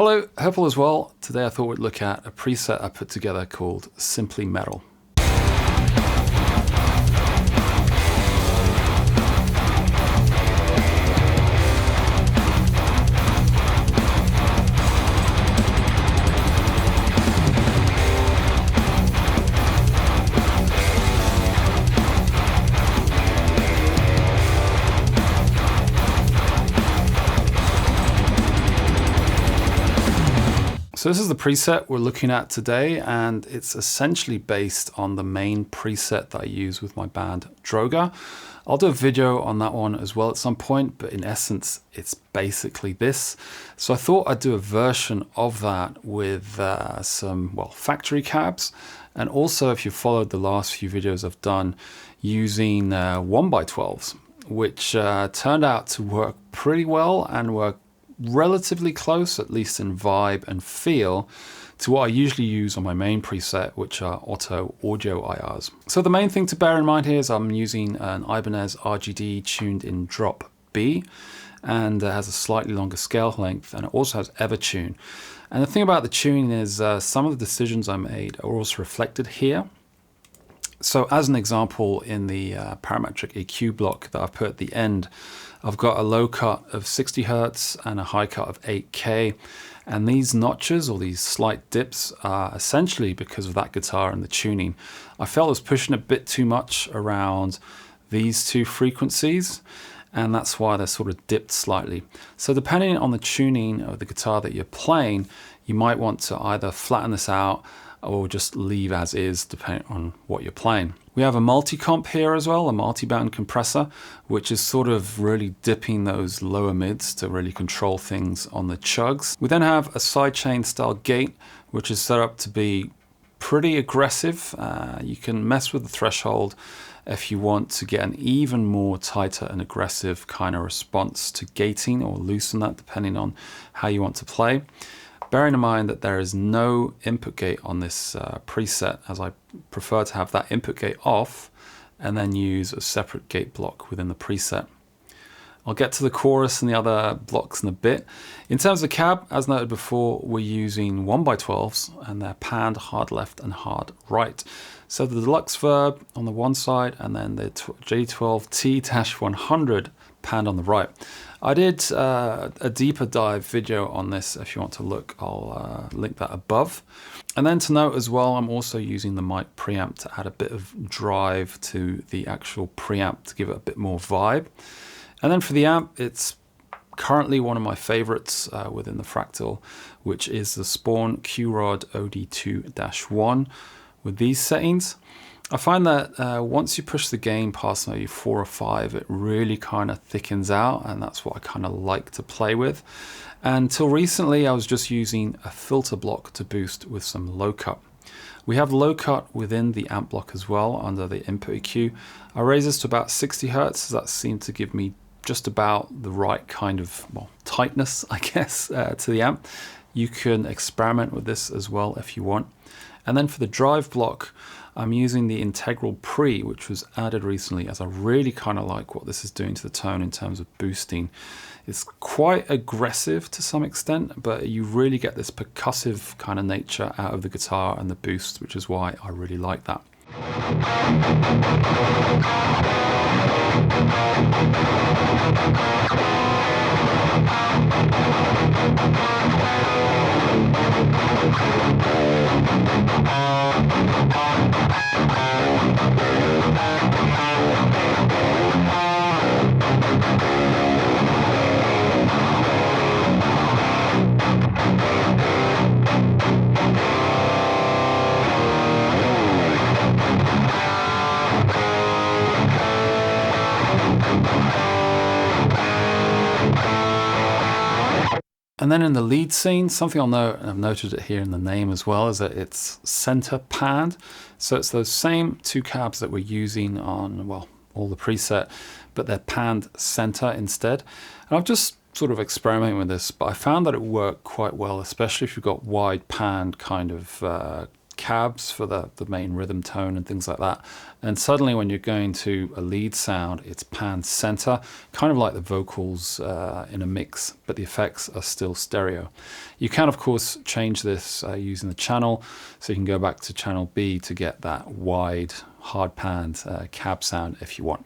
Hello, hope all is well. Today I thought we'd look at a preset I put together called Simply Metal. So this is the preset we're looking at today, and it's essentially based on the main preset that I use with my band Droga. I'll do a video on that one as well at some point, but in essence, it's basically this. So I thought I'd do a version of that with some, factory cabs. And also, if you followed the last few videos I've done using 1x12s, which turned out to work pretty well and were relatively close, at least in vibe and feel, to what I usually use on my main preset, which are auto audio IRs. So the main thing to bear in mind here is I'm using an Ibanez RGD tuned in drop B, and it has a slightly longer scale length, and it also has Evertune. And the thing about the tuning is some of the decisions I made are also reflected here. So as an example, in the parametric EQ block that I've put at the end, I've got a low cut of 60 Hertz and a high cut of 8K. And these notches, or these slight dips, are essentially because of that guitar and the tuning. I felt I was pushing a bit too much around these two frequencies, and that's why they're sort of dipped slightly. So depending on the tuning of the guitar that you're playing, you might want to either flatten this out or just leave as is, depending on what you're playing. We have a multi-comp here as well, a multi-band compressor, which is sort of really dipping those lower mids to really control things on the chugs. We then have a sidechain style gate, which is set up to be pretty aggressive. You can mess with the threshold if you want to get an even more tighter and aggressive kind of response to gating, or loosen that depending on how you want to play. Bearing in mind that there is no input gate on this preset, as I prefer to have that input gate off and then use a separate gate block within the preset. I'll get to the chorus and the other blocks in a bit. In terms of cab, as noted before, we're using 1x12s, and they're panned hard left and hard right. So the deluxe verb on the one side, and then the J12T-100 panned on the right. I did a deeper dive video on this. If you want to look, I'll link that above. And then to note as well, I'm also using the mic preamp to add a bit of drive to the actual preamp to give it a bit more vibe. And then for the amp, it's currently one of my favorites within the Fractal, which is the Spawn Q-Rod OD2-1 with these settings. I find that once you push the gain past maybe 4 or 5, it really kind of thickens out, and that's what I kind of like to play with. And until recently, I was just using a filter block to boost with some low cut. We have low cut within the amp block as well under the input EQ. I raise this to about 60 Hertz, so that seemed to give me just about the right kind of tightness, I guess, to the amp. You can experiment with this as well if you want. And then for the drive block, I'm using the Integral Pre, which was added recently, as I really kind of like what this is doing to the tone in terms of boosting. It's quite aggressive to some extent, but you really get this percussive kind of nature out of the guitar and the boost, which is why I really like that. And then in the lead scene, something I'll note, and I've noted it here in the name as well, is that it's center panned. So it's those same two cabs that we're using on, all the preset, but they're panned center instead. And I've just sort of experimenting with this, but I found that it worked quite well, especially if you've got wide panned kind of cabs for the main rhythm tone and things like that. And suddenly when you're going to a lead sound, it's pan center, kind of like the vocals in a mix, but the effects are still stereo. You can, of course, change this using the channel. So you can go back to channel B to get that wide, hard panned cab sound if you want.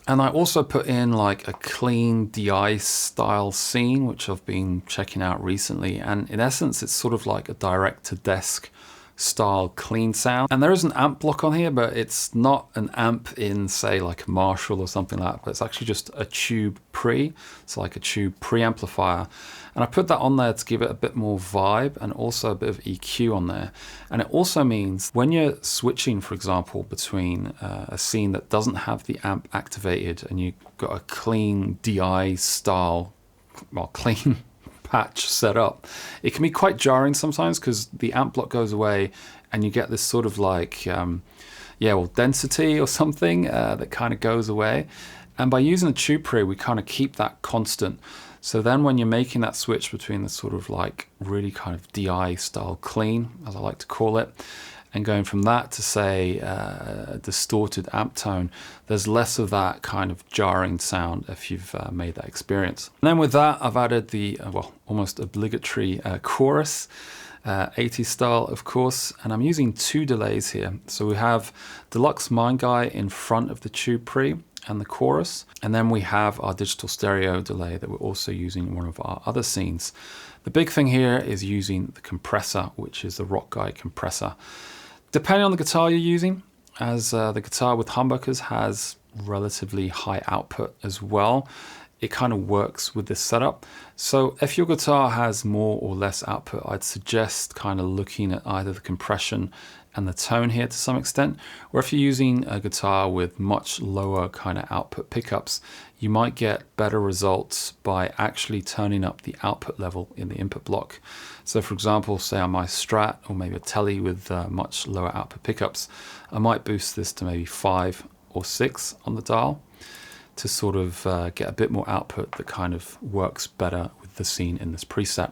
And I also put in like a clean DI style scene, which I've been checking out recently. And in essence, it's sort of like a direct to desk style clean sound. And there is an amp block on here, but it's not an amp in, say, like a Marshall or something like that, but it's actually just a tube pre. It's like a tube preamplifier. And I put that on there to give it a bit more vibe and also a bit of EQ on there. And it also means when you're switching, for example, between a scene that doesn't have the amp activated and you've got a clean DI style, well, clean patch set up, it can be quite jarring sometimes because the amp block goes away and you get this sort of like, density or something that kind of goes away. And by using the tube pre, we kind of keep that constant. So then when you're making that switch between the sort of like really kind of DI style clean, as I like to call it, and going from that to say a distorted amp tone, there's less of that kind of jarring sound if you've made that experience. And then with that, I've added the, almost obligatory chorus, 80s style, of course, and I'm using 2 delays here. So we have Deluxe Mind Guy in front of the tube pre and the chorus, and then we have our digital stereo delay that we're also using in one of our other scenes. The big thing here is using the compressor, which is the Rock Guy compressor. Depending on the guitar you're using, as the guitar with humbuckers has relatively high output as well, it kind of works with this setup. So if your guitar has more or less output, I'd suggest kind of looking at either the compression and the tone here to some extent, or if you're using a guitar with much lower kind of output pickups, you might get better results by actually turning up the output level in the input block. So for example, say on my Strat or maybe a Tele with much lower output pickups, I might boost this to maybe 5 or 6 on the dial to sort of get a bit more output that kind of works better with the scene in this preset.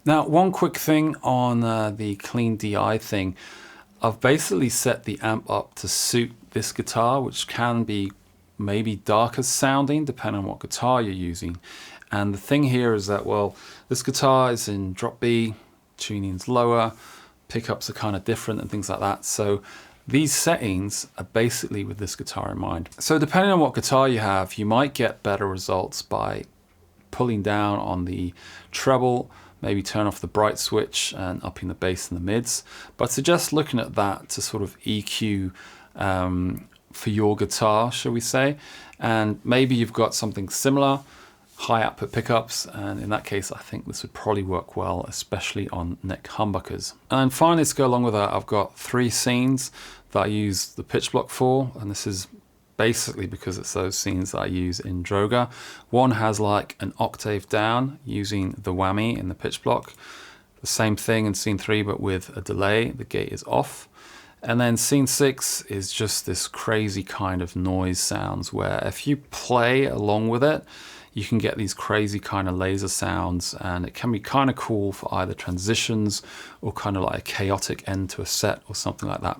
Now, one quick thing on the clean DI thing, I've basically set the amp up to suit this guitar, which can be maybe darker sounding depending on what guitar you're using. And the thing here is that, well, this guitar is in drop B, tuning's lower, pickups are kind of different and things like that. So these settings are basically with this guitar in mind. So depending on what guitar you have, you might get better results by pulling down on the treble, maybe turn off the bright switch and upping the bass and the mids. But I suggest looking at that to sort of EQ for your guitar, shall we say. And maybe you've got something similar, high output pickups, and in that case I think this would probably work well, especially on neck humbuckers. And finally, to go along with that, I've got 3 scenes that I use the pitch block for, and this is basically because it's those scenes that I use in Droga. One has like an octave down using the whammy in the pitch block. The same thing in scene 3 but with a delay, the gate is off. And then scene 6 is just this crazy kind of noise sounds where if you play along with it, you can get these crazy kind of laser sounds, and it can be kind of cool for either transitions or kind of like a chaotic end to a set or something like that.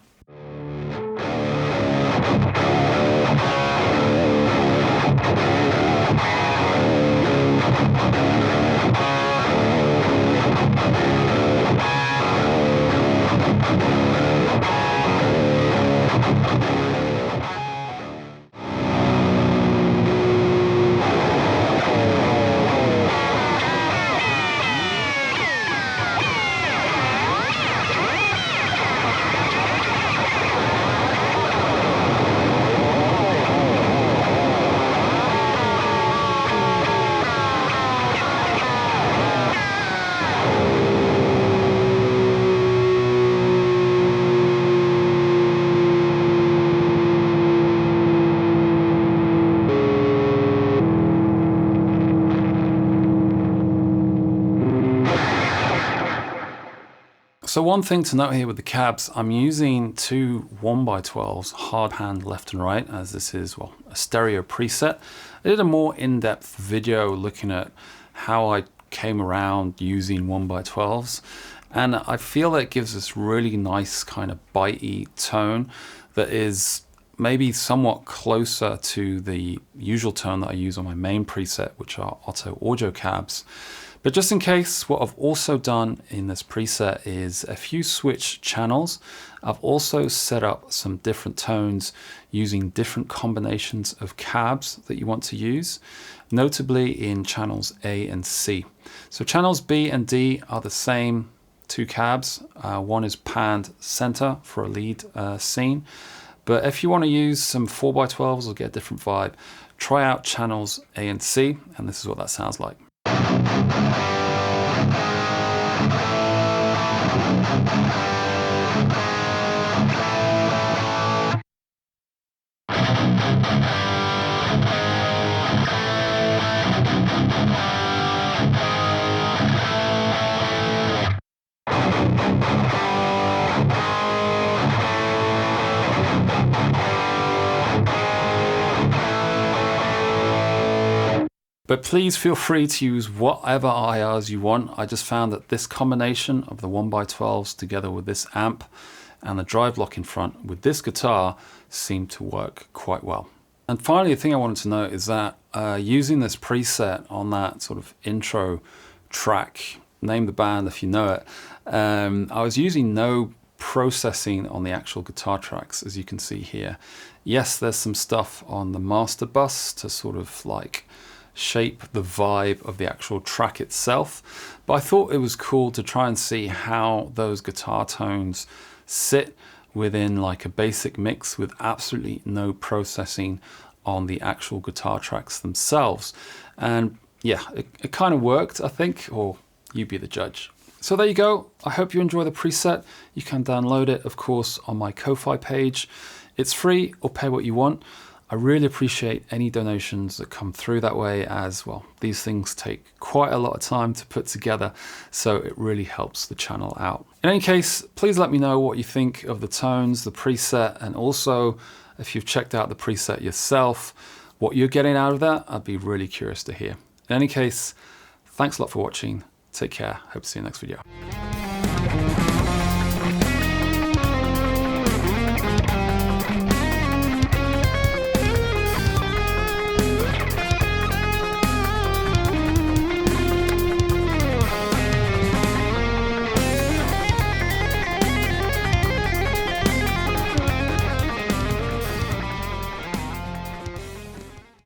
So one thing to note here with the cabs, I'm using two 1x12s hard hand left and right, as this is, well, a stereo preset. I did a more in-depth video looking at how I came around using 1x12s, and I feel that it gives this really nice kind of bitey tone that is maybe somewhat closer to the usual tone that I use on my main preset, which are Otto audio cabs. But just in case, what I've also done in this preset is a few switch channels. I've also set up some different tones using different combinations of cabs that you want to use, notably in channels A and C. So channels B and D are the same two cabs. One is panned center for a lead scene. But if you want to use some 4x12s or get a different vibe, try out channels A and C, and this is what that sounds like. But please feel free to use whatever IRs you want. I just found that this combination of the 1x12s together with this amp and the drive block in front with this guitar seemed to work quite well. And finally, the thing I wanted to note is that using this preset on that sort of intro track, name the band if you know it, I was using no processing on the actual guitar tracks, as you can see here. Yes, there's some stuff on the master bus to sort of like shape the vibe of the actual track itself, but I thought it was cool to try and see how those guitar tones sit within like a basic mix with absolutely no processing on the actual guitar tracks themselves. And yeah, it kind of worked, I think, or you be the judge. So there you go. I hope you enjoy the preset. You can download it, of course, on my Ko-Fi page. It's free, or pay what you want. I really appreciate any donations that come through that way, as well, these things take quite a lot of time to put together, so it really helps the channel out. In any case, please let me know what you think of the tones, the preset, and also if you've checked out the preset yourself, what you're getting out of that. I'd be really curious to hear. In any case, thanks a lot for watching. Take care. Hope to see you in the next video.